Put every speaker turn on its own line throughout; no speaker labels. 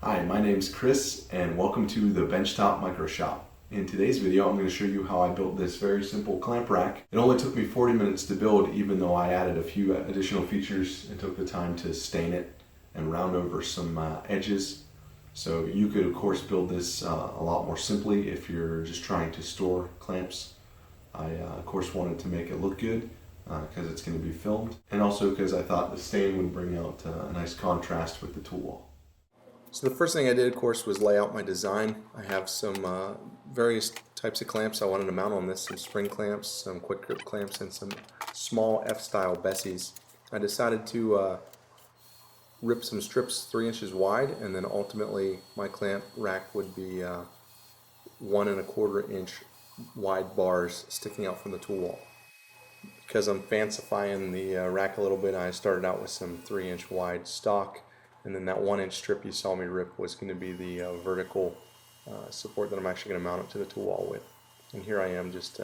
Hi, my name's Chris and welcome to the Benchtop Micro Shop. In today's video I'm going to show you how I built this very simple clamp rack. It only took me 40 minutes to build, even though I added a few additional features and took the time to stain it and round over some edges. So you could of course build this a lot more simply if you're just trying to store clamps. I of course wanted to make it look good because it's going to be filmed, and also because I thought the stain would bring out a nice contrast with the tool wall. So the first thing I did, of course, was lay out my design. I have some various types of clamps I wanted to mount on this, some spring clamps, some quick grip clamps, and some small F-style Bessies. I decided to rip some strips 3 inches wide, and then ultimately my clamp rack would be 1 1/4 inch wide bars sticking out from the tool wall. Because I'm fancifying the rack a little bit, I started out with some 3 inch wide stock. And then that 1 inch strip you saw me rip was going to be the vertical support that I'm actually going to mount it to the tool wall with. And here I am just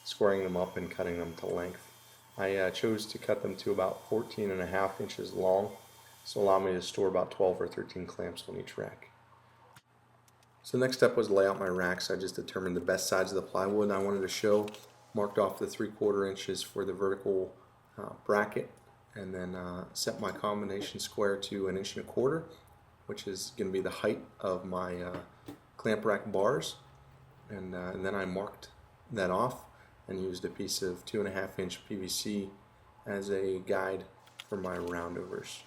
squaring them up and cutting them to length. I chose to cut them to about 14.5 inches long, so allow me to store about 12 or 13 clamps on each rack. So the next step was to lay out my racks. I just determined the best sides of the plywood I wanted to show, marked off the 3/4 inches for the vertical bracket, and then set my combination square to 1 1/4 inches, which is going to be the height of my clamp rack bars, and then I marked that off and used a piece of 2.5 inch PVC as a guide for my roundovers.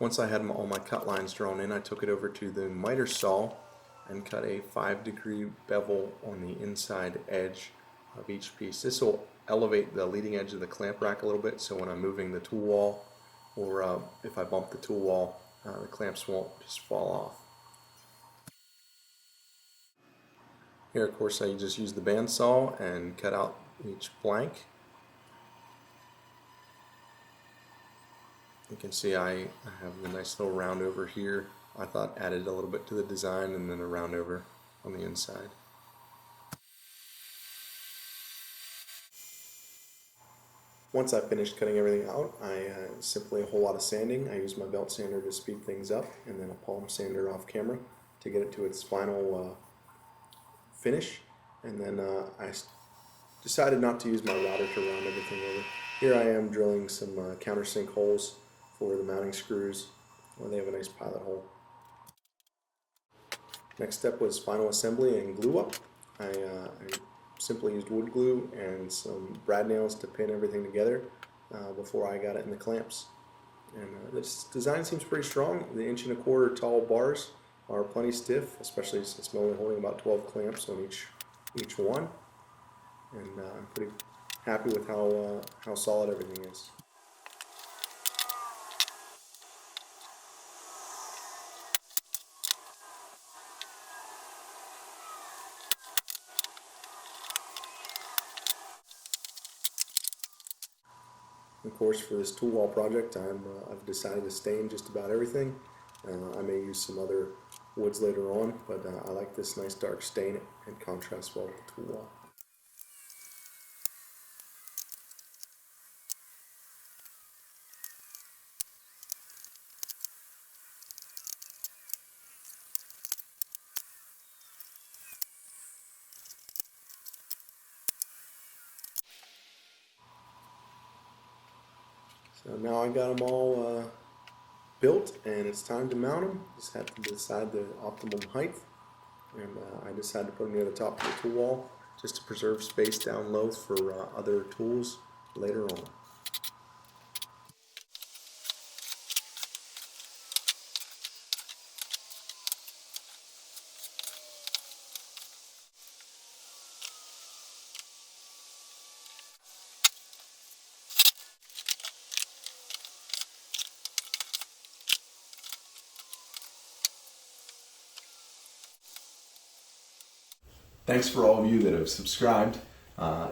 Once I had all my cut lines drawn in, I took it over to the miter saw and cut a 5-degree bevel on the inside edge of each piece. This will elevate the leading edge of the clamp rack a little bit, so when I'm moving the tool wall, or if I bump the tool wall, the clamps won't just fall off. Here, of course, I just use the bandsaw and cut out each blank. You can see I have the nice little round over here. I thought added a little bit to the design, and then a round over on the inside. Once I finished cutting everything out, I simply a whole lot of sanding. I used my belt sander to speed things up, and then a palm sander off camera to get it to its final finish. And then I decided not to use my router to round everything over. Here I am drilling some countersink holes for the mounting screws where they have a nice pilot hole. Next step was final assembly and glue up. I simply used wood glue and some brad nails to pin everything together before I got it in the clamps. And this design seems pretty strong. The 1 1/4 inch tall bars are plenty stiff, especially since I'm only holding about 12 clamps on each one. And I'm pretty happy with how solid everything is. Of course, for this tool wall project, I've decided to stain just about everything. I may use some other woods later on, but I like this nice dark stain. It contrasts well with the tool wall. So now I got them all built, and it's time to mount them. Just have to decide the optimum height, and I decided to put them near the top of the tool wall just to preserve space down low for other tools later on. Thanks for all of you that have subscribed.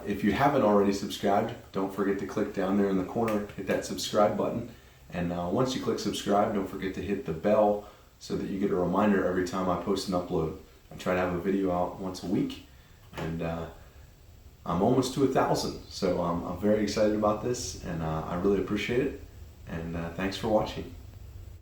If you haven't already subscribed, don't forget to click down there in the corner, hit that subscribe button, And once you click subscribe, don't forget to hit the bell so that you get a reminder every time I post and upload. I try to have a video out once a week, and I'm almost to 1,000, so I'm very excited about this, and I really appreciate it, and thanks for watching.